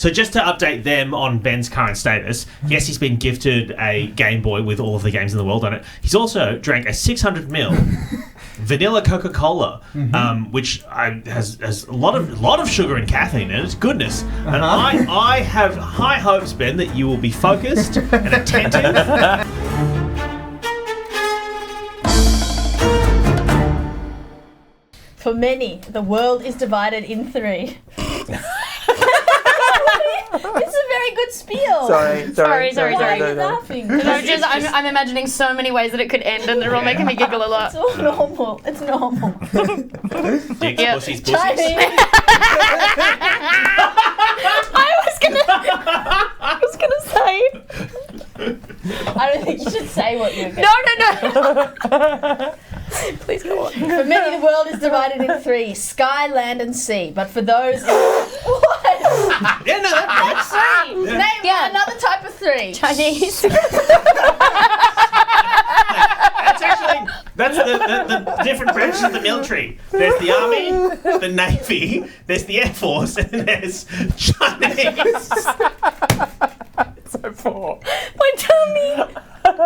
So just to update them on Ben's current status, yes, he's been gifted a Game Boy with all of the games in the world on it. He's also drank a 600ml vanilla Coca-Cola, which has a lot of sugar and caffeine in it. Goodness. And I have high hopes, Ben, that you will be focused and attentive. For many, the world is divided in three. It's a very good spiel. Sorry. Why are you laughing? I'm imagining so many ways that it could end, and they're all making me giggle a lot. It's all normal. It's normal. Dicks, Yep. pussies. Chinese. I was gonna say. I don't think you should say what you're going No. Please go on. For many, the world is divided in three: sky, land, and sea. But for those, what? Yeah, no, that's Three. Name another type of three. Chinese. That's the different branches of the military. There's the army, the navy, there's the air force, and then there's Chinese. So poor. My tummy. It's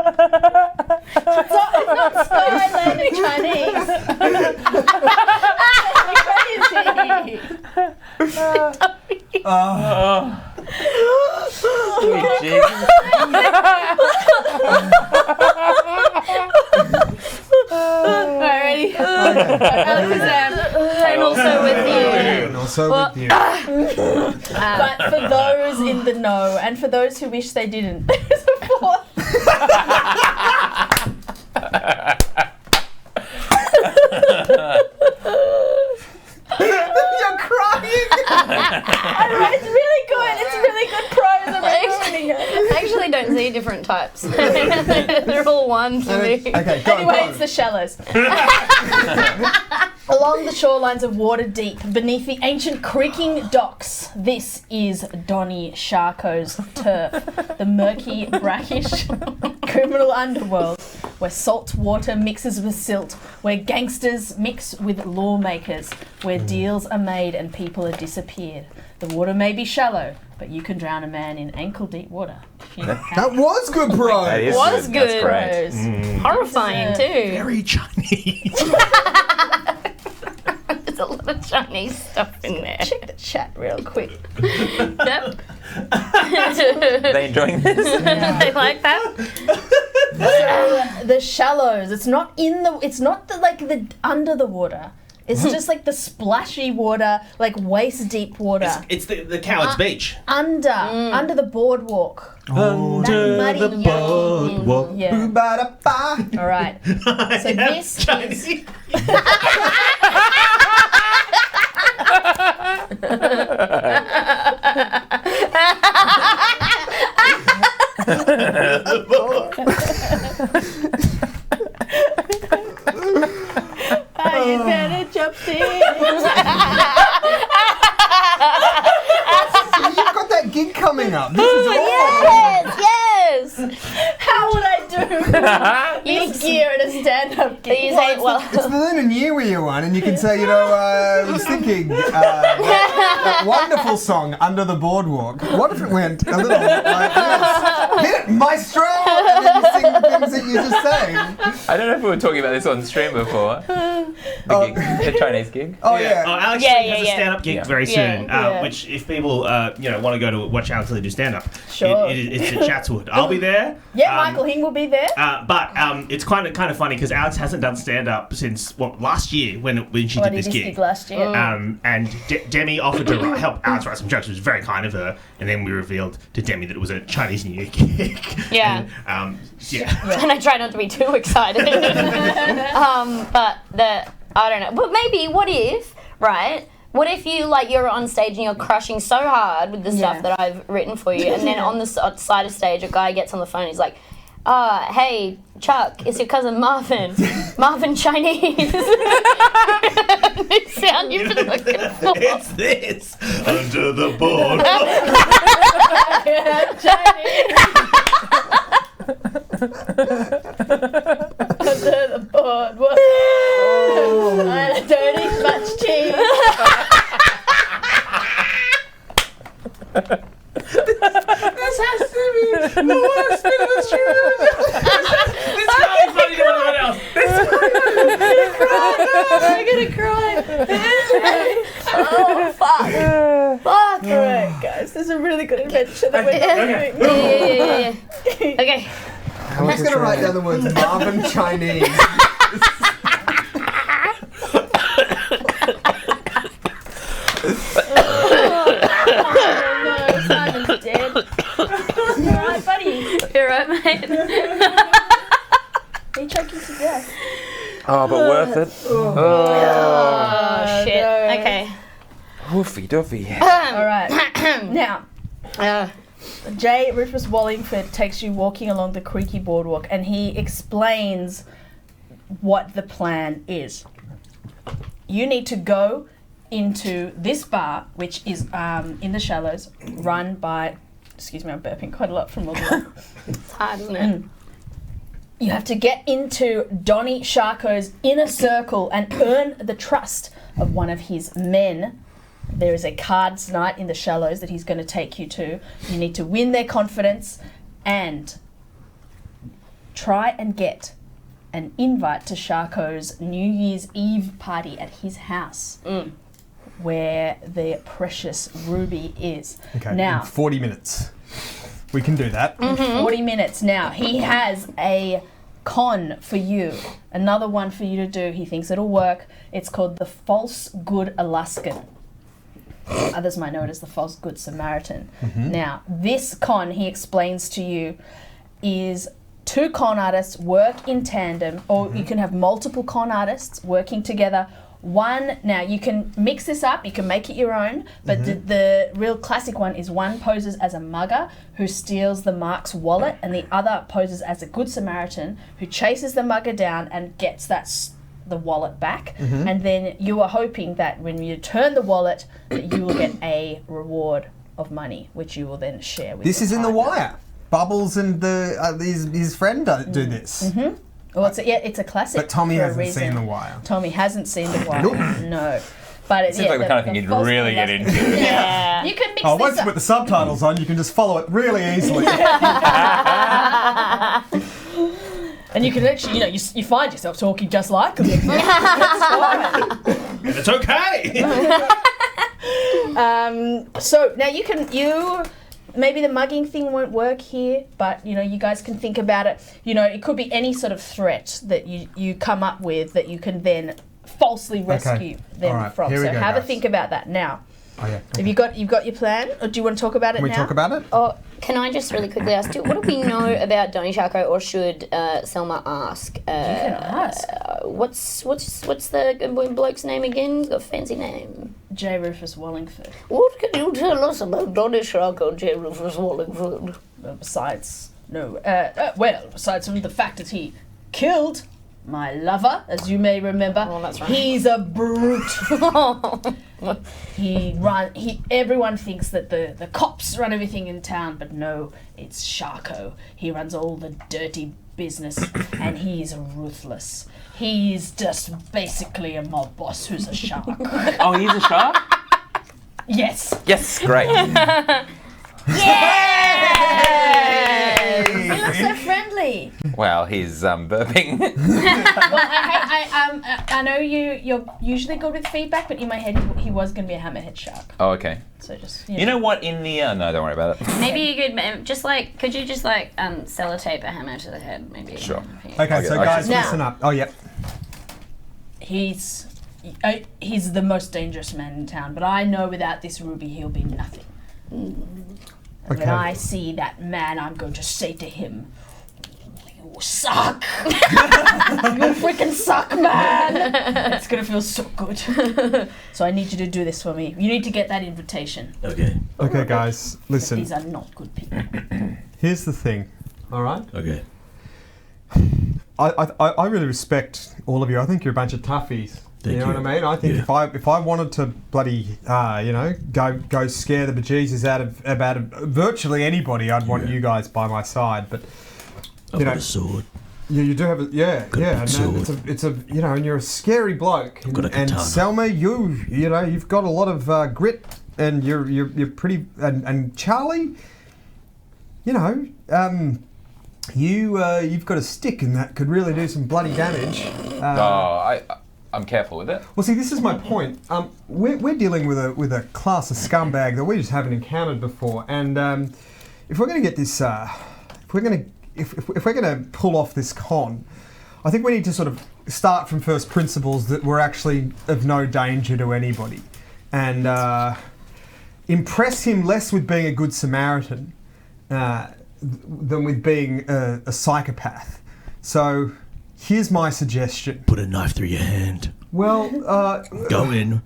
not sky, land, and Chinese. Crazy. Sweet Jesus. Alright, ready? Alakazam. And also with you. And also with you. But for those in the know, and for those who wish they didn't, there's a fourth. You're crying! It's really good. It's really good prose. I'm ruining it. I actually don't see different types. They're all one to me. Okay, go Anyway, on. it's the shallows. Along the shorelines of Waterdeep, beneath the ancient creaking docks, this is Donny Sharko's turf, the murky, brackish, criminal underworld, where salt water mixes with silt, where gangsters mix with lawmakers, where deals are made and people are disappeared. The water may be shallow, but you can drown a man in ankle-deep water. That was good, bro. That is Was good. That's good. great. Prose. Horrifying too. Very Chinese. There's a lot of Chinese stuff in there. Check the chat real quick. Yep. Are they enjoying this? They like that? The shallows. It's not the under the water. It's just like the splashy water, like waist deep water. It's the Coward's Beach. Under the boardwalk. Under muddy, the yucky. boardwalk. Yeah. Boo-ba-da-ba. All right. So this is Chinese. you better jump in. You've got that gig coming up. This is awesome. Yes. How would I do this gear at a stand-up gig? You say, well, It's the Lunar New Year one, and you can say, I was thinking, that wonderful song, Under the Boardwalk. What if it went a little like this? Hit it, maestro! And then you sing the things that you just sang. I don't know if we were talking about this on stream before. The Chinese gig. Oh, yeah. Oh, Alex Yeah, has a yeah. stand-up gig Yeah. very soon, Yeah. which if people want to go to watch Alex Lee do stand-up, Sure. it's at Chatswood. I'll be there. Yeah, Michael Hing will be there. But it's kind of funny because Alex hasn't done stand-up since last year when she did this gig. Last year. And Demi offered to help Alex write some jokes, which was very kind of her. And then we revealed to Demi that it was a Chinese New Year gig. Yeah. And, and I try not to be too excited. But I don't know. But maybe, what if, right? What if you're on stage and you're crushing so hard with the stuff that I've written for you, and then on the side of stage, a guy gets on the phone, he's like, hey, Chuck, it's your cousin Marvin. Marvin Chinese. The sound you've been looking for. it's this under the board. Under the board. What? I don't eat much cheese. This has to be the worst bit of the shoes. This can't be funny to anyone else. I'm gonna cry. Oh, fuck. Fuck. Alright, guys. There's a really good adventure that we're doing. Yeah. Okay. I'm just going to write down the words Marvin Chinese. Simon's dead. Alright, buddy. You're right, mate. Are you choking to death? Oh, but worth it. Oh, shit. no. Okay. Woofy doofy. Alright. Now, Uh, J. Rufus Wallingford takes you walking along the creaky boardwalk and he explains what the plan is. You need to go into this bar, which is in the shallows, run by... Excuse me, I'm burping quite a lot from all the... it's hard, isn't it? You have to get into Donnie Sharko's inner circle and earn the trust of one of his men. There is a cards night in the shallows that he's going to take you to. You need to win their confidence and try and get an invite to Sharko's New Year's Eve party at his house, where the precious ruby is. Okay, Now, in 40 minutes. We can do that. 40 minutes. Now, he has a con for you. Another one for you to do. He thinks it'll work. It's called the False Good Alaskan. Others might know it as the False Good Samaritan. Now, this con, he explains to you, is 2 con artists work in tandem, or you can have multiple con artists working together. One, now you can mix this up, you can make it your own, but the real classic one is one poses as a mugger who steals the Mark's wallet, and the other poses as a good Samaritan who chases the mugger down and gets the wallet back. And then you are hoping that when you turn the wallet, that you will get a reward of money, which you will then share with This your is in The partner. Wire. Bubbles and his friend do this. Well, it's a classic. But Tommy for a hasn't reason. seen The Wire. Tommy hasn't seen The Wire. Nope. No. But it Seems like the kind of thing you'd really get into. Yeah. You can mix Oh, this once you up. put the subtitles on, you can just follow it really easily. And you can actually, you find yourself talking just like them. That's fine. It's okay. So now maybe the mugging thing won't work here, but you guys can think about it. It could be any sort of threat that you come up with that you can then falsely rescue them All right, from. here we So go, have a guys. think about that now. Oh yeah. Have you've got your plan, or do you want to talk about it Can we now? talk about it? Oh, can I just really quickly ask, what do we know about Donnie Sharko, or should Selma ask? You can ask. What's the bloke's name again? He's got a fancy name. J. Rufus Wallingford. What can you tell us about Donnie Sharko, J. Rufus Wallingford? Besides from the fact that he killed my lover, as you may remember. Oh, that's right. He's a brute. Everyone thinks that the cops run everything in town, but no, it's Sharko. He runs all the dirty business, and he's ruthless. He's just basically a mob boss who's a shark. Oh, he's a shark? Yes. Yes, great. He looks so friendly. Well, he's burping. Well, I know you're usually good with feedback, but in my head he was going to be a hammerhead shark. Oh, okay. So just You know what? In the no, don't worry about it. Maybe you could could you just sellotape a hammer to the head, maybe? Sure. Okay, so guys, Now- listen up. Oh, yep. he's the most dangerous man in town, but I know without this ruby he'll be nothing. And Okay. when I see that man, I'm going to say to him, "You suck! You freaking suck, man!" It's gonna feel so good. So I need you to do this for me. You need to get that invitation. Okay. Okay, guys, listen. These are not good people. Here's the thing. All right. Okay. I really respect all of you. I think you're a bunch of toughies. Thank you know you. what I mean? I think Yeah. if I wanted to bloody go scare the bejesus out of virtually anybody, I'd want Yeah. you guys by my side. But I've got a sword. you do have a Got a big and sword. it's a and you're a scary bloke. got a and katana. Selma, you've got a lot of grit and you're pretty. And Charlie, you know, you've got a stick, and that could really do some bloody damage. I'm careful with it. Well, see, this is my point. We're dealing with a class of scumbag that we just haven't encountered before, and if we're going to get this, if we're going to pull off this con, I think we need to sort of start from first principles that we're actually of no danger to anybody, and impress him less with being a good Samaritan than with being a psychopath. So here's my suggestion. Put a knife through your hand. Well, Go in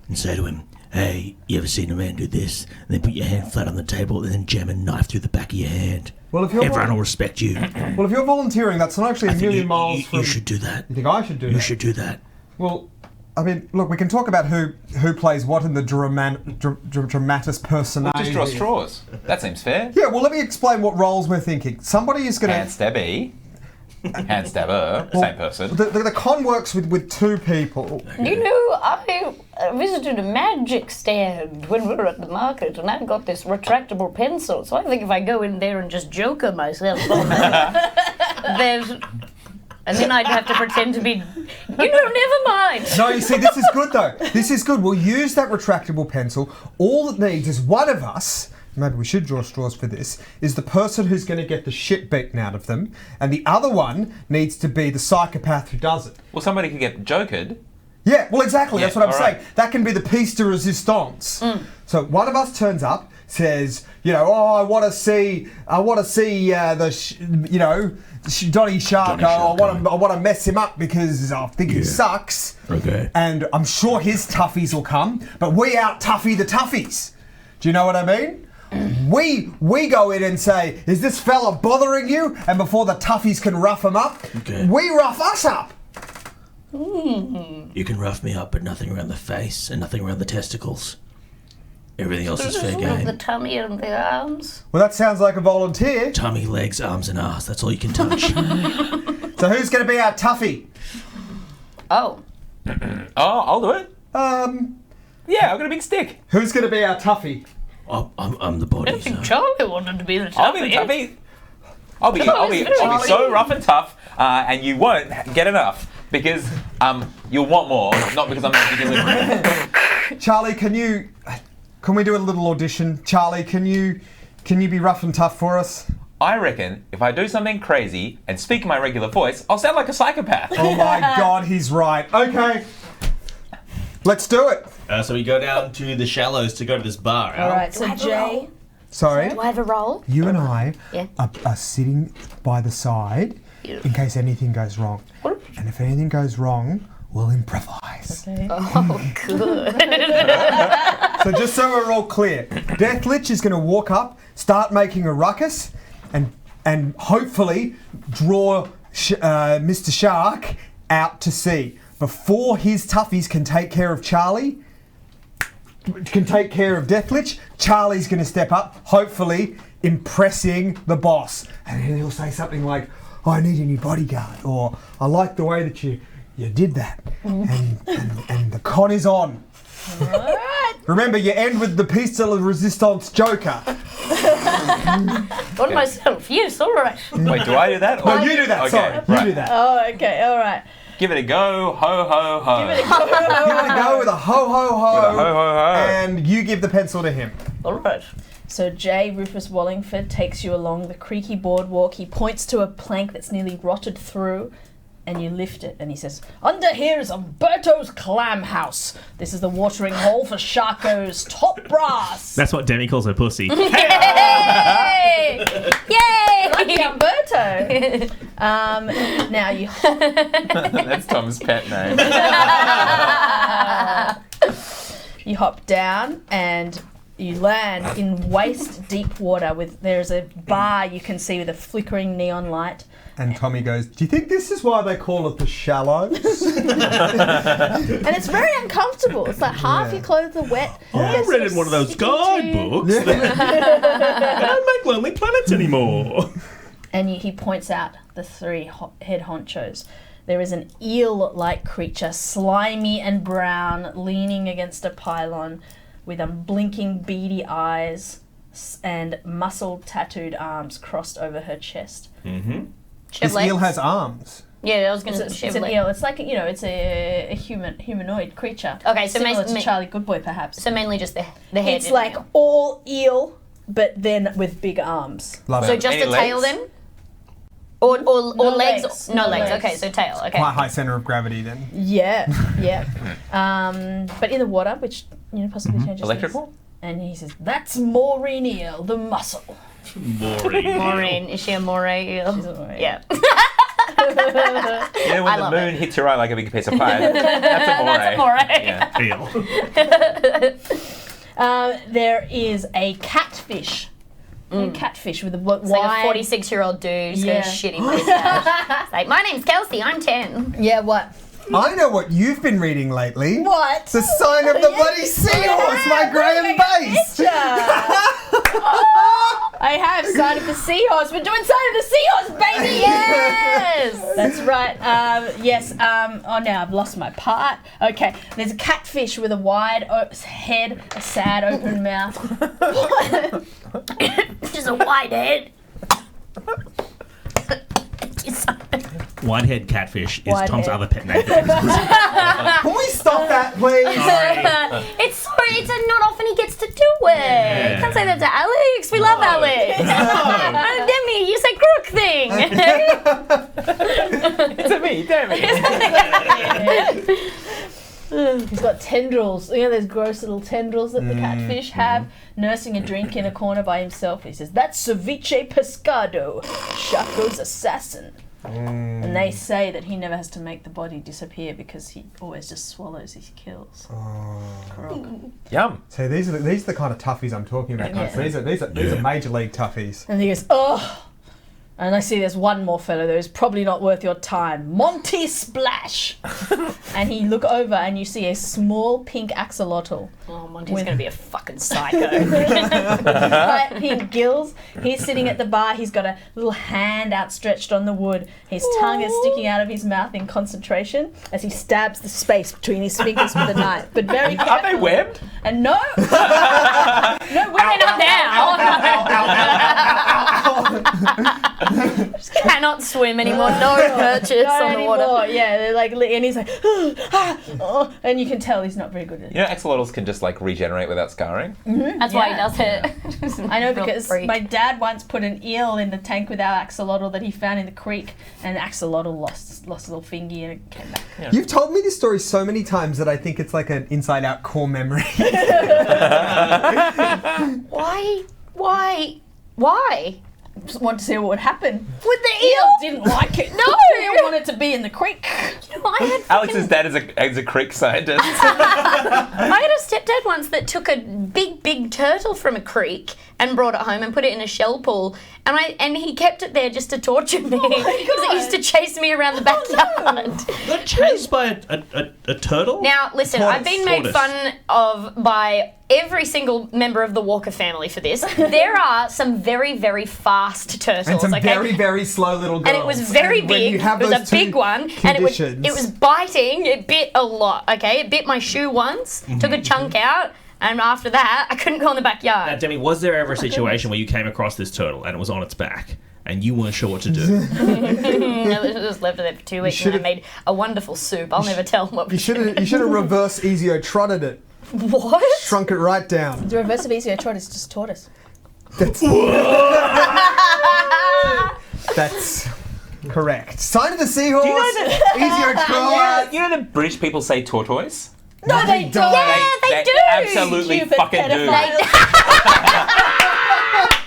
and say to him, hey, you ever seen a man do this? And then put your hand flat on the table and then jam a knife through the back of your hand. well, if you're Everyone will respect you. well, if you're volunteering, that's not actually a I think million miles from. you should do that. You think I should do that? You should do that. Well, I mean, look, we can talk about who plays what in the dramatis personae. We'll just draw straws. That seems fair. Yeah, well, let me explain what roles we're thinking. Somebody is going Hand stabby. Hand stabber. Same person. The con works with two people. You know, I visited a magic stand when we were at the market, and I've got this retractable pencil. So I think if I go in there and just joker myself on it, and then I'd have to pretend to be, never mind. No, you see, this is good, though. This is good. We'll use that retractable pencil. All it needs is one of us, maybe we should draw straws for this, is the person who's going to get the shit beaten out of them, and the other one needs to be the psychopath who does it. Well, somebody could get jokered. Yeah, well, exactly. Yeah, That's what I'm all saying. right. That can be the piece de resistance. So one of us turns up, says, I want to see Donny Shark. I want to mess him up because I think he sucks. Okay. And I'm sure his toughies will come, but we out toughy the toughies. Do you know what I mean? We go in and say, is this fella bothering you? And before the toughies can rough him up, we rough us up. You can rough me up, but nothing around the face and nothing around the testicles. Everything else is fair The game. tummy and the arms. Well, that sounds like a volunteer. Tummy, legs, arms, and ass. That's all you can touch. So who's going to be our toughie? Oh. I'll do it. Yeah, I've got a big stick. Who's going to be our toughie? I'm the body. I think So. Charlie wanted to be the I'll be the toughie. I'll be so rough and tough, and you won't get enough because you'll want more, not because I'm not delivering. Charlie, can we do a little audition? Charlie, can you be rough and tough for us? I reckon if I do something crazy and speak my regular voice, I'll sound like a psychopath. Oh my God, he's right. Okay, let's do it. So we go down to the shallows to go to this bar. All right, so Jay. Sorry, Do I have a roll? you and I Yeah. are sitting by the side in case anything goes wrong. And if anything goes wrong, we'll improvise. Oh, good. So just so we're all clear, Death Lich is going to walk up, start making a ruckus, and hopefully draw Mr. Shark out to sea. Before his toughies can take care of Charlie, can take care of Death Lich, Charlie's going to step up, hopefully impressing the boss. And then he'll say something like, I need a new bodyguard, or I like the way that you did that. And the con is on. Alright. Remember, you end with the piece de resistance joker. On myself. Yes, all right. Wait, do I do that? No, you do that, Okay, sorry. right. You do that. Oh, okay, alright. Give it a go, ho ho ho. Give it a go with a ho ho ho. With a ho ho ho. And you give the pencil to him. All right. So Jay Rufus Wallingford takes you along the creaky boardwalk. He points to a plank that's nearly rotted through, and you lift it, and he says, "Under here is Umberto's clam house. This is the watering hole for Sharko's top brass." That's what Demi calls her pussy. Yay! Yay! Lucky Umberto. Now you That's Tom's pet name. you hop down and you land in waist deep water. There's a bar you can see with a flickering neon light. And Tommy goes, do you think this is why they call it the shallows? And it's very uncomfortable. It's like half your clothes are wet. I They're read sort in one of those sticking to you. guidebooks. I don't make Lonely Planets anymore. And he points out the three head honchos. There is an eel-like creature, slimy and brown, leaning against a pylon. with unblinking, beady eyes and muscle-tattooed arms crossed over her chest. Mm-hmm. This eel has arms. Yeah, I was going to say It's an eel. It's like, it's a humanoid creature. Okay, so similar to Charlie Goodboy, perhaps. So mainly just the head. It's like all eel, but then with big arms. Love So it. just Any a tail legs? then? Or legs? legs. No No legs. legs. Okay, so tail. Okay. Quite high center of gravity then. Yeah. But in the water, which possibly changes Electrical? things. And he says, "That's Maureen eel, the muscle." Boring. Maureen. Is she a moray eel? She's a moray. Yeah. You know when I the love moon hits your eye like a big piece of pie? That's a moray. That's a moray. Yeah. Feel. There is a catfish. A catfish with a It's like wide... a 46-year-old dude who's Yeah. got a shitty mustache. It's like, my name's Kelsey, I'm 10. Yeah, what? I know what you've been reading lately. What? The sign of the bloody seahorse, my Graham base. I have Sign of the Seahorse. We're doing Sign of the Seahorse, baby! Yes! That's right. Yes. Oh, now I've lost my part. Okay. There's a catfish with a wide head, a sad open mouth. Just a white head. Whitehead catfish is Whitehead. Tom's other pet name. Can we stop that, please? It's not often he gets to do it. You can't say that to Alex. We love Alex. Demi, you say crook thing. It's a me, damn it. He's got tendrils. You know those gross little tendrils that the catfish have? Nursing a drink in a corner by himself. He says, "That's Ceviche Pescado, Shaco's assassin." And they say that he never has to make the body disappear because he always just swallows his kills. Yum. So these are the kind of toughies I'm talking about, guys. Yeah. These are major league toughies. And he goes, "Oh." And I see there's one more fellow that is probably not worth your time. Monty Splash. And you look over and you see a small pink axolotl. Oh, Monty's going to be a fucking psycho. Bright pink gills. He's sitting at the bar. He's got a little hand outstretched on the wood. His tongue is sticking out of his mouth in concentration as he stabs the space between his fingers with a knife. But very carefully. Are they webbed? And no. No, we're Not now. Cannot swim anymore. No purchase Not on the anymore. water. Yeah, they're like, and he's like, and you can tell he's not very good at it. You know, axolotls can just like regenerate without scarring. That's why he Yeah. does it. I know Real because freak. my dad once put an eel in the tank with our axolotl that he found in the creek, and the axolotl lost a little fingy and it came back. You've told me this story so many times that I think it's like an inside-out core memory. Why? Just wanted to see what would happen. With the Eel eel? didn't like it. No! The eel wanted to be in the creek. I had Alex's dad is a creek scientist. I had a stepdad once that took a big turtle from a creek and brought it home and put it in a shell pool, and he kept it there just to torture me because it used to chase me around the backyard. Got chased by a turtle? Now, listen, I've been made Tortoise. fun of by every single member of the Walker family for this. There are some very, very fast turtles. And some okay? very, very slow little girls. And it was very And when big. you have It was those a big two one, conditions- and it was biting. It bit a lot. Okay, it bit my shoe once. Took a chunk out, and after that, I couldn't go in the Now, backyard. Demi, was there ever a situation where you came across this turtle and it was on its back and you weren't sure what to do? I just left it there for 2 weeks, and I should've- made a wonderful soup. I'll never tell what. You should have reverse Easio-trotted it. What? Shrunk it right down. The reverse of easier tortoise is just tortoise. That's correct. Sign of the seahorse. Do you know Easio-trot. You know the British people say tortoise? No, they don't. Yeah, they do. absolutely Stupid fucking do. pedophile.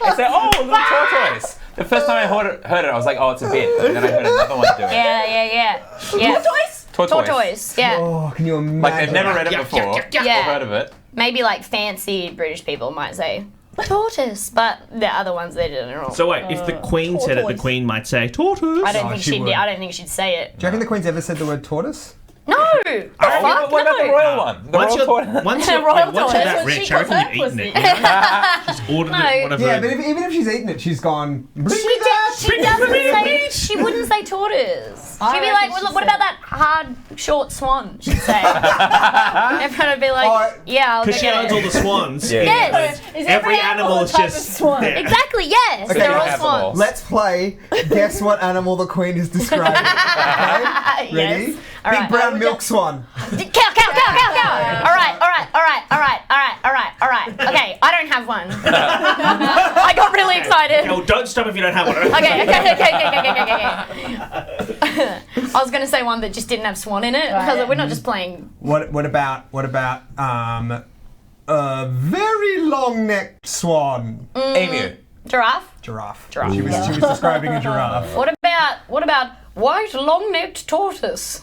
They say, "Oh, a little tortoise." The first time I heard it, I was like, "Oh, it's a bit." And then I heard another one do it. Yeah. Tortoise? Tortoise. Yeah. Oh, can you imagine? Like they've never read it before or Yeah. heard of it. Maybe like fancy British people might say tortoise, but the other ones they didn't know. So wait, if the Queen said it, the tortoise. Queen might say tortoise. I don't Oh, think she she'd. would. I don't think she'd say it. Do you reckon the Queen's ever said the word tortoise? No. Oh, Fuck what about the no. royal one? The Once royal you're, tortoise. once you're, Royal like, once you're tortoise. that That's what rich, she I reckon calls you've eaten her it. You know? She's ordered No. it, one of Yeah, her... but even if she's eaten it, she's gone. Bring me She that. she doesn't say. She wouldn't say tortoise. She'd be like, "What about that hard, short swan?" She'd say. Everyone would be like, "Yeah, I'll go Because she owns all get the it." swans. Yeah. Yes. Is Every animal is type of just swan? there. Exactly. Yes. Okay, They're you all have them all. swans. Let's play Guess What Animal the Queen is describing. Okay? Ready? Yes. All Big right. brown milk swan. Cow. All right. Okay, I don't have one. I got really excited. Oh, don't stop if you don't have one. Okay. I was gonna say one that just didn't have swan in it because we're not just playing. What about a very long-necked swan? Emu. Giraffe. Giraffe. Giraffe. She was describing a giraffe. What about white long-necked tortoise?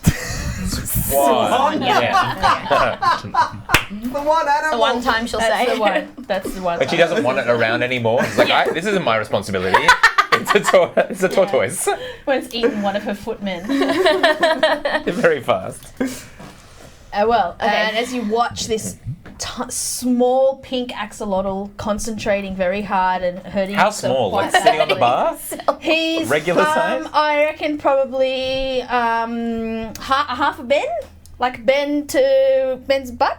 Swan. Yeah. The one animal. The one time she'll That's say. the one. That's the one. But she doesn't want it around anymore. She's like, this isn't my responsibility. It's a tortoise. When it's eaten one of her footmen. They're very fast. And as you watch this small pink axolotl concentrating very hard and hurting How himself small? quite Like sitting on the badly. bar? He's Regular size? I reckon probably half a Ben, like Ben's butt.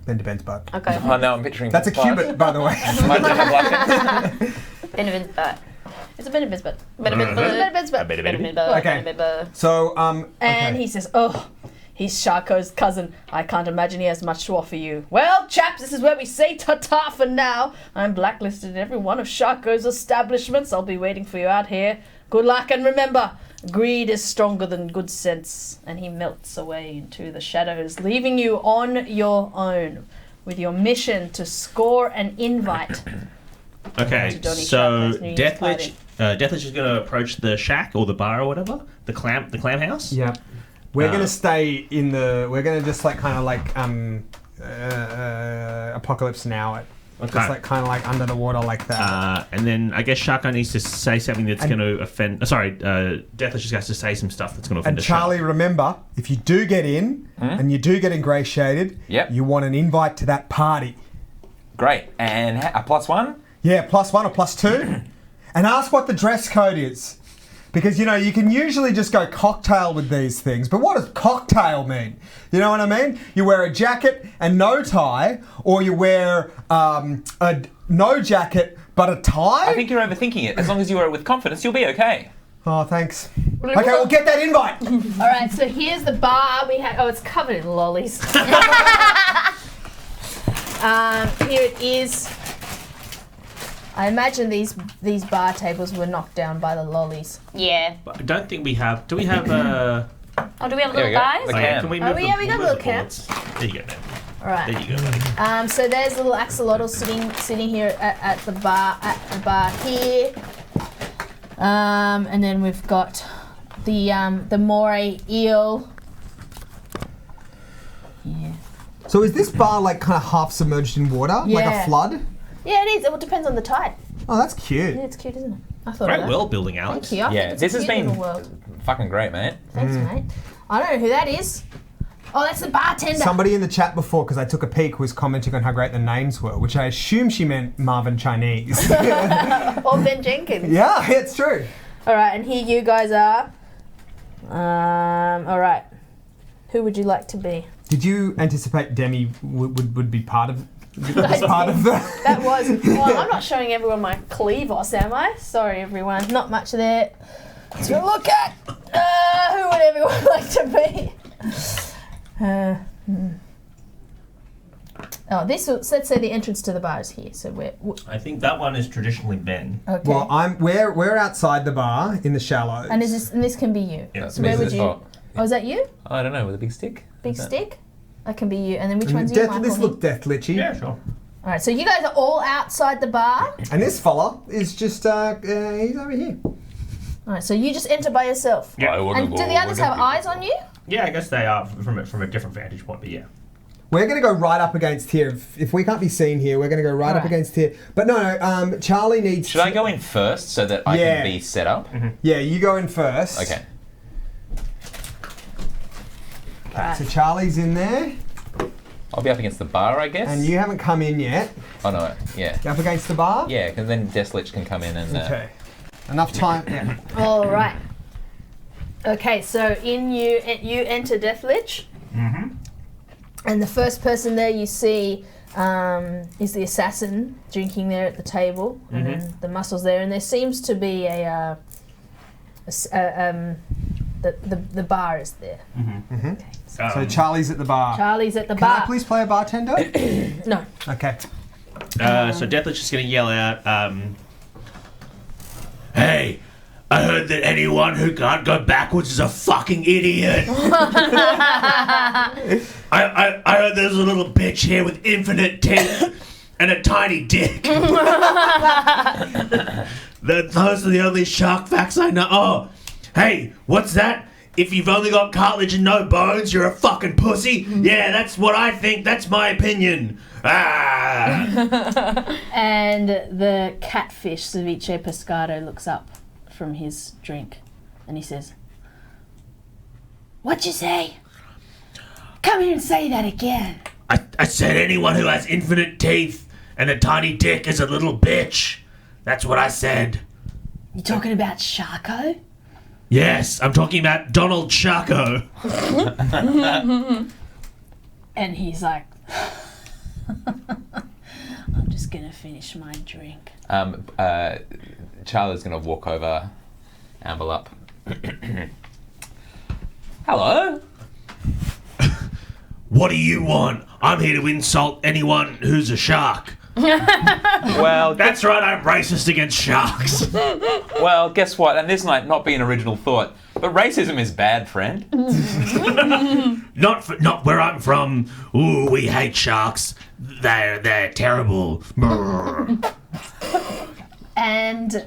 Ben to Ben's butt. Okay. Oh, now I'm picturing. That's a cubit, by the way. Might have blushed. Benjamin's butt. It's a Ben's butt. Benjamin's butt. Okay. So, And okay. he says, "Oh, he's Sharko's cousin. I can't imagine he has much to offer you. Well, chaps, this is where we say ta-ta for now. I'm blacklisted in every one of Sharko's establishments. I'll be waiting for you out here. Good luck, and remember, greed is stronger than good sense." And he melts away into the shadows, leaving you on your own with your mission to score an invite. Okay, To Donnie so Sharko's New Year's Deathlich is going to approach the shack or the bar or whatever, the clam house. Yeah. We're gonna stay in the. We're gonna just like kind of like Apocalypse Now it. Okay. Just like kind of like under the water like that. And then I guess Sharko needs to say something that's going to offend. Deathlich just has to say some stuff that's going to offend. And Charlie, remember, if you do get in and you do get ingratiated, Yep. you want an invite to that party. Great. And a +1? Yeah, +1 or +2. And ask what the dress code is. Because, you know, you can usually just go cocktail with these things. But what does cocktail mean? You know what I mean? You wear a jacket and no tie, or you wear no jacket but a tie? I think you're overthinking it. As long as you wear it with confidence, you'll be okay. Oh, thanks. Okay, well, get that invite. All right, so here's the bar. We have. Oh, it's covered in lollies. Here it is. I imagine these bar tables were knocked down by the lollies. Yeah. But I don't think we have. Do we have? Oh, do we have There little we go. guys? Okay. Can we move we got move little the cats. bullets? There you go, man. All right. There you go, buddy. So there's a little axolotl sitting here at the bar here. And then we've got the moray eel. Yeah. So is this bar like kind of half submerged in water? Like Yeah. a flood? Yeah, it is. It depends on the tide. Oh, that's cute. Yeah, it's cute, isn't it? I thought Great of that. world building, Alex. Thank you. I think Yeah, it's this a has cute been little world. fucking great, mate. Thanks, mate. I don't know who that is. Oh, that's the bartender. Somebody in the chat before, because I took a peek, was commenting on how great the names were, which I assume she meant Marvin Chinese. Or Ben Jenkins. Yeah, it's true. All right, and here you guys are. All right. Who would you like to be? Did you anticipate Demi would be part of part of the... That was. Well, I'm not showing everyone my cleavos, am I? Sorry, everyone. Not much there to look at. Who would everyone like to be? Oh, let's say the entrance to the bar is here. So we're I think that one is traditionally Ben. okay. Well, we're outside the bar in the shallows. and this can be you. Yeah. So where would you? Oh, Oh, is that you? I don't know, with a big stick? Big stick? That can be you. And then which And one's you, Michael? this looked deathlichy. Yeah, sure. All right, so you guys are all outside the bar. And this fella is just he's over here. All right, so you just enter by yourself. Yeah. And do the others have eyes on you? Yeah, I guess they are from a different vantage point, but yeah. We're going to go right up against here. If we can't be seen here, we're going to go right up Right. against here. But no, Charlie needs... Should I go in first so that I Yeah. can be set up? Yeah, you go in first. Okay. Right. So Charlie's in there, I'll be up against the bar, I guess. and you haven't come in yet. Oh, no, yeah. You up against the bar? Yeah, because then Deathlich can come in and... Okay. Enough time. Yeah. All right. Okay, so you enter Death Lich. Mm-hmm. And the first person there you see is the assassin drinking there at the table, and then the muscles there, and there seems to be the bar is there. Okay. So Charlie's at the bar. Charlie's at the Can bar. I please play a bartender? No. Okay. So Deathlich is going to yell out, "Hey, I heard that anyone who can't go backwards is a fucking idiot. I heard there's a little bitch here with infinite teeth and a tiny dick. Those are the only shark facts I know. Oh, hey, what's that? If you've only got cartilage and no bones, you're a fucking pussy? Yeah, that's what I think. That's my opinion. Ah." And the catfish ceviche pescado looks up from his drink and he says, "What'd you say? Come here and say that again." I said anyone who has infinite teeth and a tiny dick is a little bitch. That's what I said. You talking about Sharko? Yes, I'm talking about Donald Sharko. And he's like, "I'm just gonna finish my drink." Charlie's going to walk over, amble up. Hello? What do you want? I'm here to insult anyone who's a shark. Well, That's right, I'm racist against sharks. well, guess what? And this might not be an original thought, but racism is bad, friend. Not where I'm from. Ooh, we hate sharks. They're terrible. And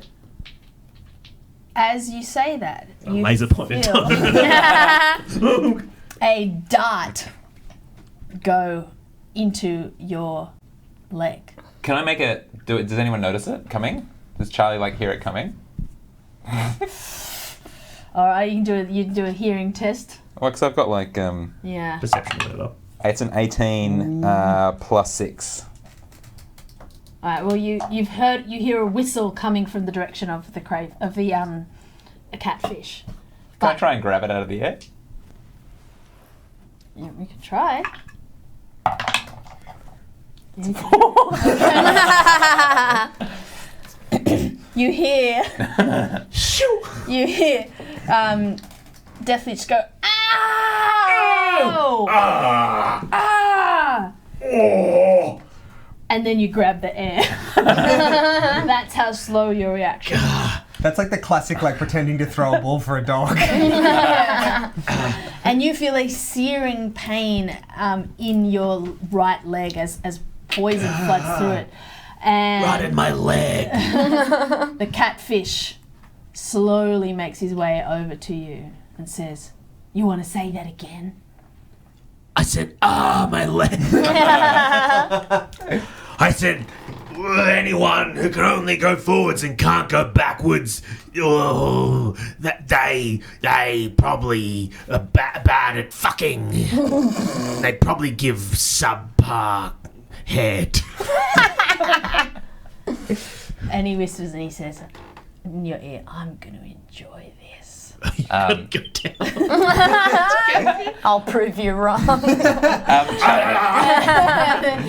as you say that, you Laser pointed. feel a dart go into your leg. Can I make does anyone notice it coming? Does Charlie hear it coming? All right, you can do a hearing test. Well, because I've got Yeah. Perception, whatever. it's an 18 plus 6. All right. Well, you hear a whistle coming from the direction of the a catfish. Can I try and grab it out of the air? Yeah, we could try. You hear Deathlich go, "Ow! Ah!" Oh. And then you grab the air. That's how slow your reaction. That's like the classic, pretending to throw a ball for a dog. And you feel a searing pain in your right leg as poison floods through it. And Right in my leg. the catfish slowly makes his way over to you and says, "You want to say that again?" I said, my leg. I said, anyone who can only go forwards and can't go backwards, that they probably are bad at fucking. They probably give subpar head. And he whispers and he says in your ear, "I'm going to enjoy this." You gotta go down. I'll prove you wrong.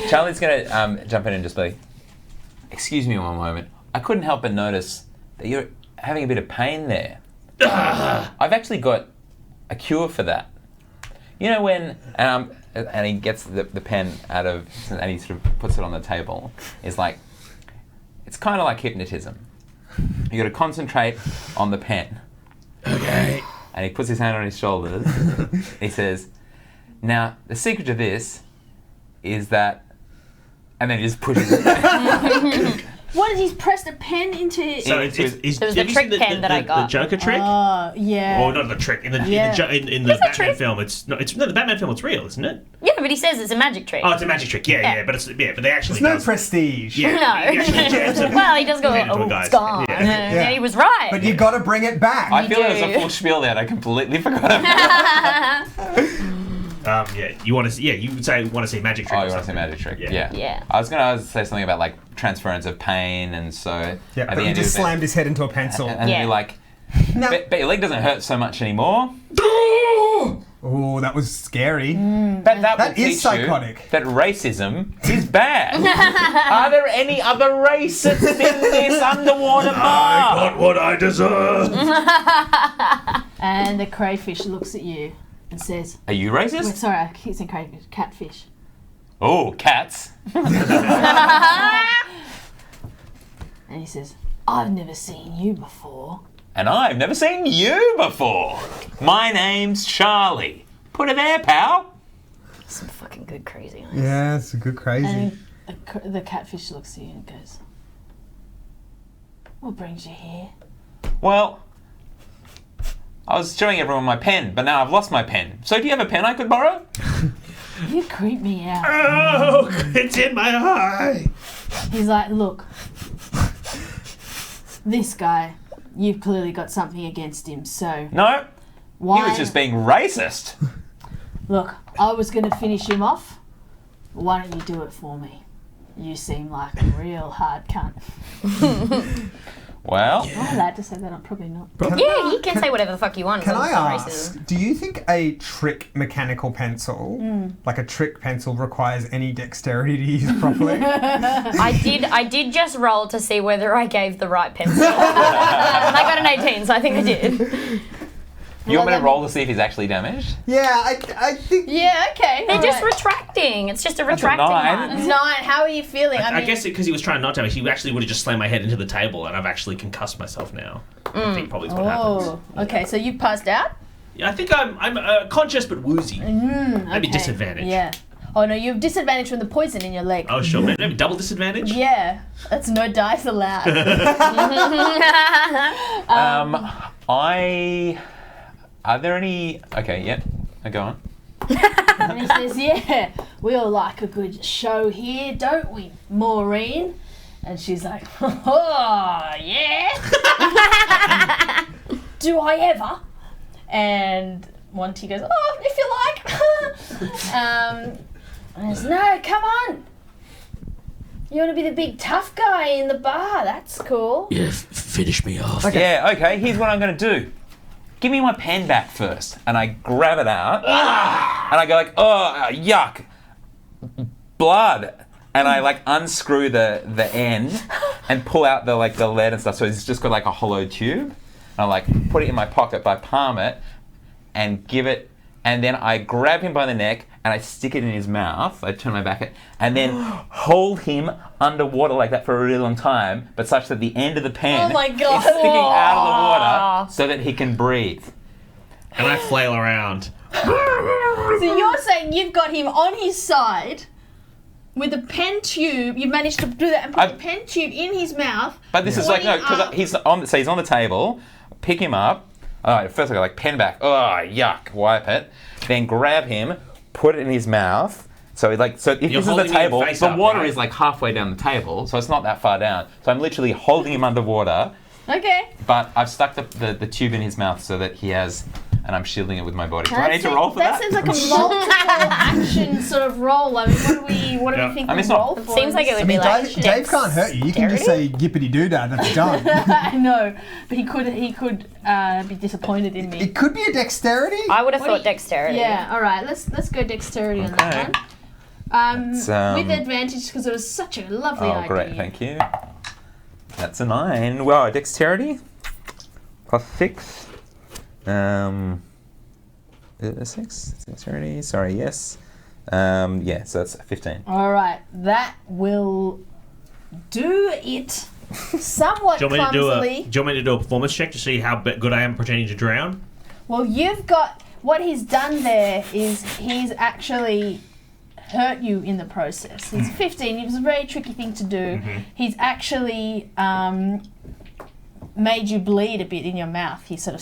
Charlie's going to jump in and just be, "Excuse me one moment. I couldn't help but notice that you're having a bit of pain there. I've actually got a cure for that. You know when," and he gets the pen out of, and he sort of puts it on the table, it's kind of like hypnotism. You got to concentrate on the pen. Okay. And he puts his hand on his shoulders. He says, "Now, the secret to this is that," and then he just pushes it. What did he press a pen into his... So It it's There was a trick pen that I got. The Joker trick? Oh, yeah. Or not the trick. In the Yeah. in the Batman film, it's the Batman film. It's real, isn't it? Yeah, but he says it's a magic trick. Oh, it's a magic trick. Yeah, but but they actually. It's no does- prestige. Yeah, No. he actually jams it. Well, he does go, Hand it to a "Oh, guy's it's gone." head. And Yeah. he was right. But you got to bring it back. I feel do. there was a full spiel there and I completely forgot about it. You want to? Yeah, you would say want to see magic trick. Oh, or you want to say something. magic trick? Yeah. Yeah. I was gonna say something about like transference of pain, and so Yeah, at but the you end just of it- slammed his head into a pencil. and Yeah. you're like, No. but your leg doesn't hurt so much anymore. Oh, that was scary. But that will That is teach psychotic. you that racism is bad. Are there any other racists in this underwater bar? Got what I deserve. And the crayfish looks at you and says, Are you wait, racist? sorry, I keep saying crayfish, catfish. Oh, cats. And he says, I've never seen you before. And I've never seen you before. My name's Charlie. Put it there, pal. Some fucking good crazy eyes. Yeah, it's a good crazy. And the catfish looks at you and goes, what brings you here? Well, I was showing everyone my pen, but now I've lost my pen. So do you have a pen I could borrow? You creep me out. Oh, it's in my eye. He's like, look, this guy, you've clearly got something against him, so No, why? he was just being racist. Look, I was going to finish him off. Why don't you do it for me? You seem like a real hard cunt. Well, Am I allowed to say that? I'm probably not. Yeah, you can say whatever the fuck you want. as Can long I as it's not ask, racism. do you think a trick mechanical pencil, like a trick pencil, requires any dexterity to use properly? I did just roll to see whether I gave the right pencil. And I got an 18, so I think I did. you want me to roll to see if he's actually damaged? Yeah, I think... Yeah, okay. They're just alright. retracting. It's just a a retracting 9. one. 9, how are you feeling? I mean, guess because he was trying not to, he actually would have just slammed my head into the table, and I've actually concussed myself now. I think probably is what happens. Oh, okay, so you passed out? Yeah, I think I'm conscious but woozy. Maybe Okay. disadvantage. Yeah. Oh no, you have disadvantage from the poison in your leg. Oh, sure. Maybe double disadvantage? Yeah, that's no dice allowed. Are there any... Okay, yeah. Go on. And he says, yeah, we all like a good show here, don't we, Maureen? And she's like, oh, yeah? Do I ever? And Monty goes, oh, if you like. And he says, no, come on. You want to be the big tough guy in the bar, that's cool. Yeah, finish me off. Yeah, okay, here's what I'm going to do. Give me my pen back first. And I grab it out. And I go like, oh, yuck. Blood. And I like unscrew the end and pull out the lead and stuff. So it's just got like a hollow tube. And I like put it in my pocket, but I palm it and give it. And then I grab him by the neck and I stick it in his mouth. I turn my back at, and then hold him underwater like that for a really long time, but such that the end of the pen Oh my God. is sticking out of the water so that he can breathe. And I flail around. So you're saying you've got him on his side with a pen tube, you've managed to do that and put the pen tube in his mouth. But this is like, no, pointing up. because he's on the table, pick him up. All right, first I go like pen back. Oh, yuck, wipe it. Then grab him, put it in his mouth. So if this is the holding him table, face the up, water right? is like halfway down the table, so it's not that far down. So I'm literally holding him underwater, Okay. but I've stuck the tube in his mouth so that he has, and I'm shielding it with my body. Do I need to roll for that? That seems like a multiple action sort of roll. I mean, what do Yeah. we think I mean, we it's not- roll It for? Seems like it would I be mean, like Dave can't hurt you. You can just say yippity doo dah. That's done. I know, but he could be disappointed in me. It could be a dexterity. I would have What do thought you- dexterity. Yeah. All right. Let's go dexterity on that Okay. one. That's, With advantage because it was such a lovely Oh, idea. great, thank you. That's a 9. Well, dexterity plus 6. Is it a 6? Dexterity? Sorry, yes. Yeah, so that's 15. All right, that will do it. Somewhat Do you want clumsily. me to do a performance check to see how good I am pretending to drown? Well, you've got what he's done there is he's actually hurt you in the process. He's 15. It was a very tricky thing to do. He's actually made you bleed a bit in your mouth. He sort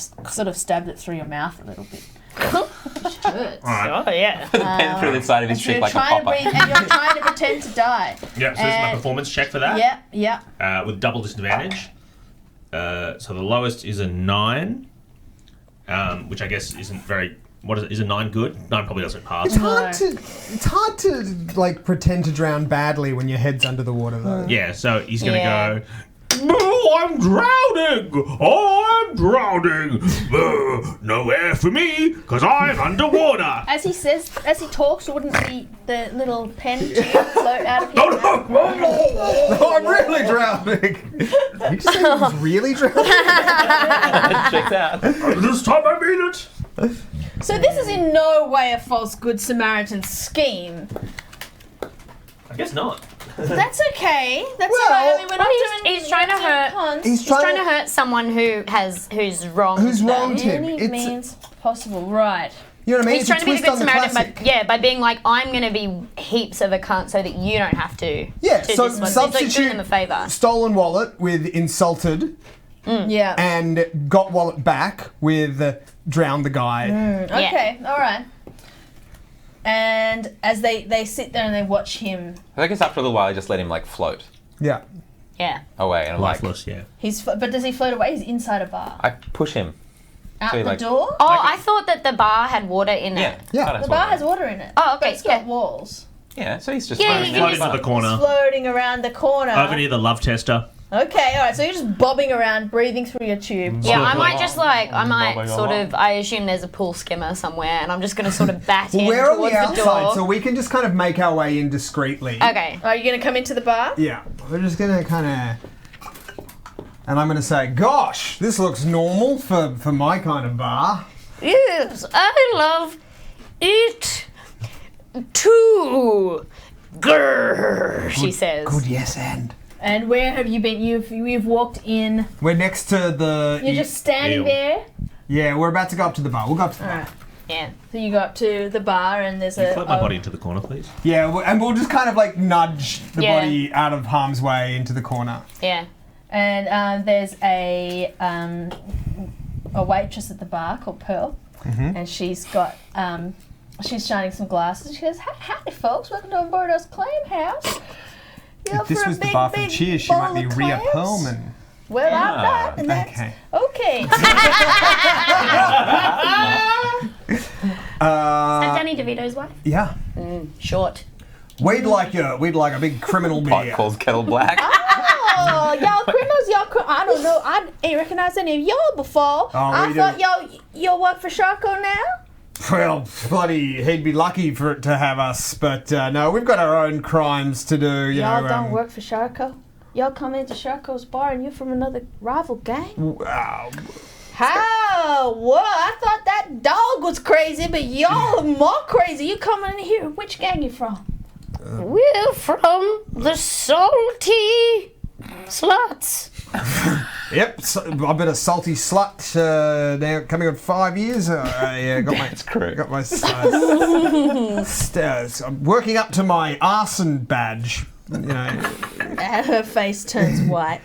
of stabbed it through your mouth a little bit. Which hurts. Oh yeah. Put the pen through the side of his So cheek you're like a trying to popper. breathe, and you're trying to pretend to die. Yeah, so this is my And- performance check for that. Yeah. With double disadvantage. So the lowest is a 9, which I guess isn't very What is it? Is a 9 good? 9 probably doesn't pass. It's hard to like pretend to drown badly when your head's under the water though. Yeah, so he's going to go, "Oh, I'm drowning! Oh, I'm drowning! No air for me, because I'm underwater!" As he talks, wouldn't the little pen tube float out of his mouth? Oh, I'm really drowning. You just say he was really drowning? Checks out. This time I mean it! So this is in no way a false Good Samaritan scheme. I guess not. That's okay. That's Well, all right. I mean, we're not doing. he's trying to hurt. cons. He's He's trying to hurt someone who's wronged Who's them. wronged him? Any It's, means possible, right? you know what I mean? He's It's a trying to be the twist good on the Samaritan, classic. by being like, I'm going to be heaps of a cunt so that you don't have to. Yeah, to so this one. It's like doing substitute them a favour. stolen wallet with insulted Yeah. and got wallet back with drowned the guy. Okay. All right. And as they sit there and they watch him, I guess after a little while, I just let him like float Yeah. Yeah. away, and I'm like, Lifeless, yeah. but does he float away? He's inside a bar. I push him. Out so he, the like- door? Oh, I thought that the bar had water in Yeah, it. Yeah. kinda The sorta. bar has water in it. Oh, okay, But it's got yeah. walls. Yeah, so he's just Yeah, floating you down can Float the into the bar. corner. Floating around the corner. Over near the love tester. Okay, all right. So you're just bobbing around, breathing through your tube. Yeah, I might Bobbing I assume there's a pool skimmer somewhere, and I'm just going to sort of bat in We're on towards the the outside, door. so we can just kind of make our way in discreetly. Okay. Are you going to come into the bar? Yeah. We're just going to kind of... And I'm going to say, gosh, this looks normal for my kind of bar. Yes, I love it too. Grrr, she says. Good yes and. And where have you been? You've walked in. We're next to the... You're just standing Ew. there. Yeah, we're about to go up to the bar. We'll go up to the bar. Alright. Yeah. So you go up to the bar and there's Can you a. float my body into the corner, please? Yeah, and we'll just kind of like nudge the Yeah. body out of harm's way into the corner. Yeah. And there's a waitress at the bar called Pearl, and she's got she's shining some glasses. She goes, "Howdy, folks! Welcome to Umberto's Clam House." You know, If this for a was the big, bar from big Cheers, she bowl might be of Rhea clams? Perlman. Well, I'm not, and that's Okay. okay. And Danny DeVito's wife? Yeah. Short. We'd like a big criminal Pot beer. calls kettle black. Oh, y'all criminals, I don't know. I ain't recognized any of y'all before. I we thought do. y'all work for Sharko now. Well, bloody, he'd be lucky for it to have us, but no, we've got our own crimes to do. Y'all don't work for Sharko. Y'all come into Sharko's bar and you're from another rival gang. Wow. How? What? I thought that dog was crazy, but y'all are more crazy. You coming in here? Which gang you from? We're from the Salty Sluts. Yep, I've been a salty slut now coming on 5 years. Yeah, got my That's correct. got my I'm working up to my arson badge. You know, Her face turns white.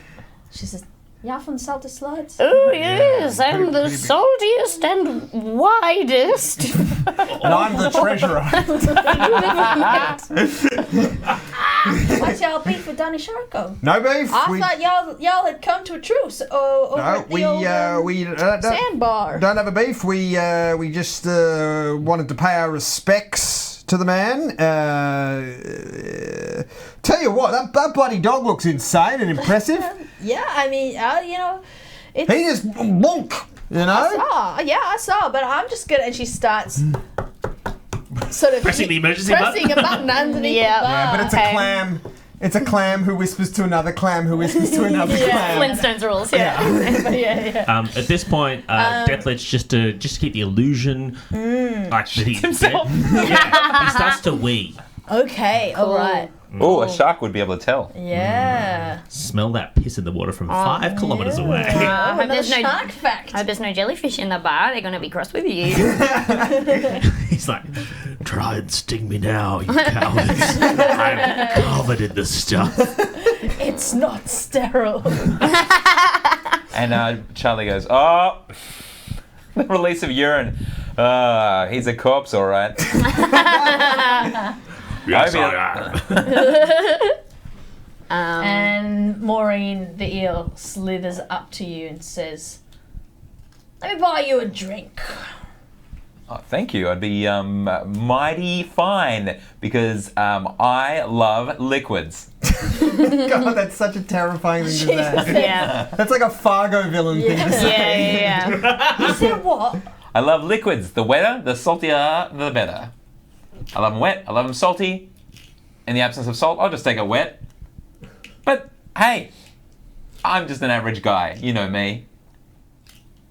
She says, "Y'all from Salty Sluts?" Oh, yes, I'm the pretty big. saltiest and widest. and I'm the treasurer. What's y'all beef with Donnie Sharko? No beef. I thought y'all had come to a truce over at the old we sandbar. don't have a beef. We just wanted to pay our respects to the man. Tell you what, that bloody dog looks insane and impressive. Yeah, I mean, you know, it's. He just wonk, you know. I saw, but I'm just gonna. And she starts sort of Pressing the emergency pressing button? a button underneath Yeah. the bar. Yeah, but it's a Okay. clam. It's a clam who whispers to another clam who whispers to another clam. Flintstones rules, yeah. yeah. At this point, Death lets just to keep the illusion, like that he's himself. Yeah, he starts to wee. Okay, all right. Oh, a shark would be able to tell. Yeah. Smell that piss in the water from 5 kilometers away. I hope Another there's no- shark fact. I hope there's no jellyfish in the bar. They're going to be cross with you. He's like, "Try and sting me now, you cowards! I'm covered in this stuff." It's not sterile. And Charlie goes, "Oh, the release of urine. He's a corpse, all right." Yes, I am. And Maureen, the eel, slithers up to you and says, "Let me buy you a drink." Oh, thank you. I'd be mighty fine because I love liquids. God, that's such a terrifying thing to say. Yeah. That's like a Fargo villain thing to say. Yeah. You said what? I love liquids. The wetter, the saltier, the better. I love them wet. I love them salty. In the absence of salt, I'll just take it wet. But hey, I'm just an average guy. You know me.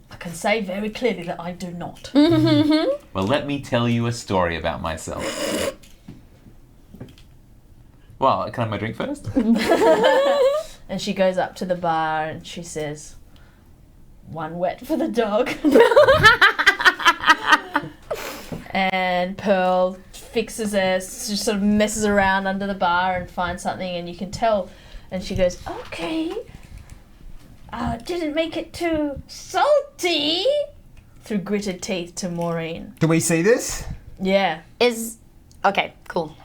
I can say very clearly that I do not. Well, let me tell you a story about myself. Well, can I have my drink first? And she goes up to the bar and she says, "One wet for the dog." And Pearl fixes her, she sort of messes around under the bar and finds something, and you can tell. And she goes, "Okay. Didn't make it too salty," through gritted teeth to Maureen. Do we see this? Yeah. Okay, cool.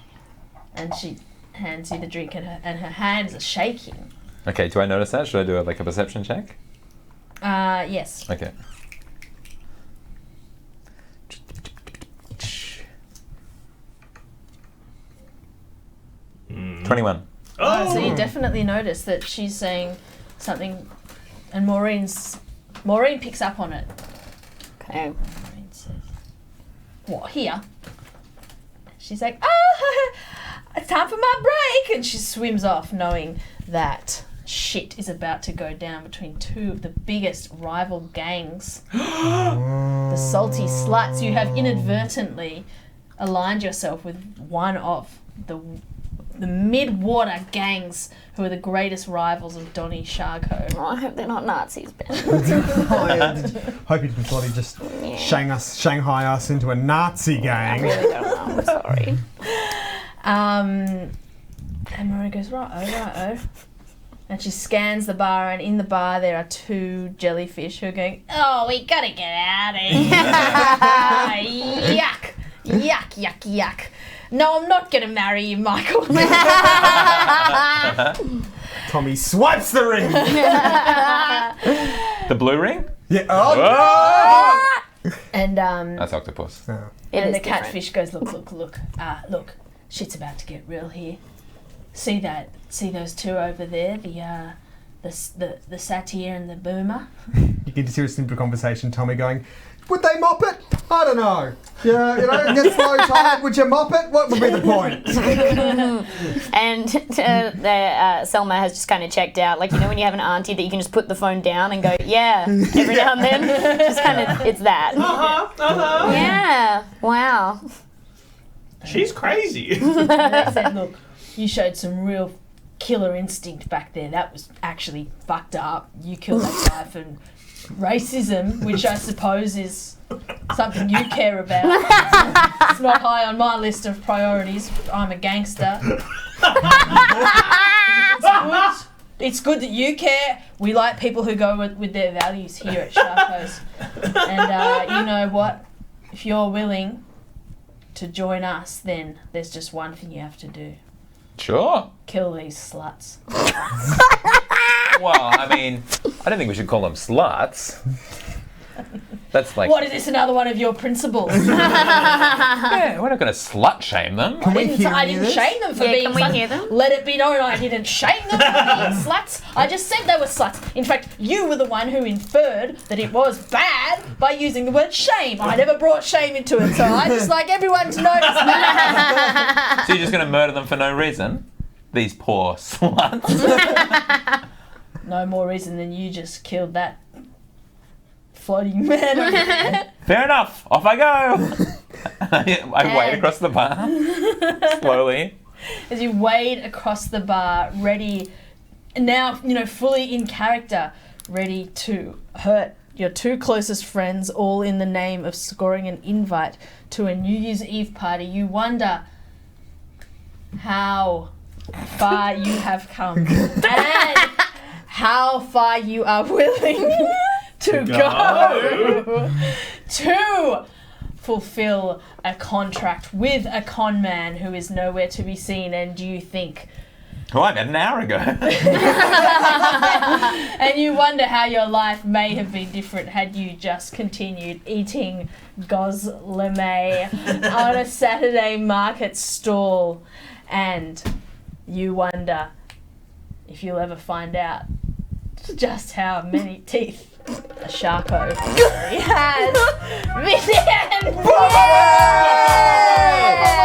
And she hands you the drink, and her hands are shaking. Okay, do I notice that? Should I do a perception check? Yes. Okay. Mm. 21. Oh! So you definitely notice that she's saying something, and Maureen picks up on it. Okay. Maureen says, "What, here?" She's like, "It's time for my break," and she swims off, knowing that shit is about to go down between two of the biggest rival gangs. The Salty Sluts. You have inadvertently aligned yourself with one of the mid-water gangs who are the greatest rivals of Donnie Sharko. Oh, I hope they're not Nazis, Ben. Hope you didn't bloody just Shanghai us into a Nazi I gang. really don't know. I'm sorry. And Maureen goes, righto. And she scans the bar, and in the bar there are two jellyfish who are going, "Oh, we gotta get out of here." Yuck. No, I'm not gonna marry you, Michael. Tommy swipes the ring. The blue ring? Yeah. Oh! And That's octopus. Oh. It and is the different. catfish goes, look, look, shit's about to get real here. See those two over there, the satyr and the boomer? You can just hear a simple conversation, Tommy going, "Would they mop it? I don't know. Yeah, it gets low tide. Would you mop it? What would be the point?" And Selma has just kind of checked out. Like, you know when you have an auntie that you can just put the phone down and go, "Yeah," every now and then? Just kind of, it's that. Yeah. Wow. She's crazy. And they said, "Look, you showed some real killer instinct back there. That was actually fucked up. You killed that guy for racism, which I suppose is something you care about. It's not high on my list of priorities. I'm a gangster. It's good that you care. We like people who go with their values here at Sharko's. And you know what? If you're willing to join us, then there's just one thing you have to do. Sure. Kill these sluts." Well, I mean, I don't think we should call them sluts. That's like... What is this, another one of your principles? Yeah, we're not going to slut shame them. Can we hear I any of didn't this? shame them for Yeah, being can we sluts. hear them? Let it be known I didn't shame them for being sluts. I just said they were sluts. In fact, you were the one who inferred that it was bad by using the word shame. I never brought shame into it, so I just like everyone to notice that. So you're just going to murder them for no reason? These poor sluts. No more reason than you just killed that floating man over there. Fair enough. Off I go. I wade across the bar slowly. As you wade across the bar, ready, now, fully in character, ready to hurt your two closest friends, all in the name of scoring an invite to a New Year's Eve party. You wonder how far you have come and how far you are willing to go to fulfill a contract with a con man who is nowhere to be seen. And do you think Oh, I met an hour ago. And you wonder how your life may have been different had you just continued eating gozleme on a Saturday market stall. And you wonder if you'll ever find out just how many teeth a Sharko really has. The end!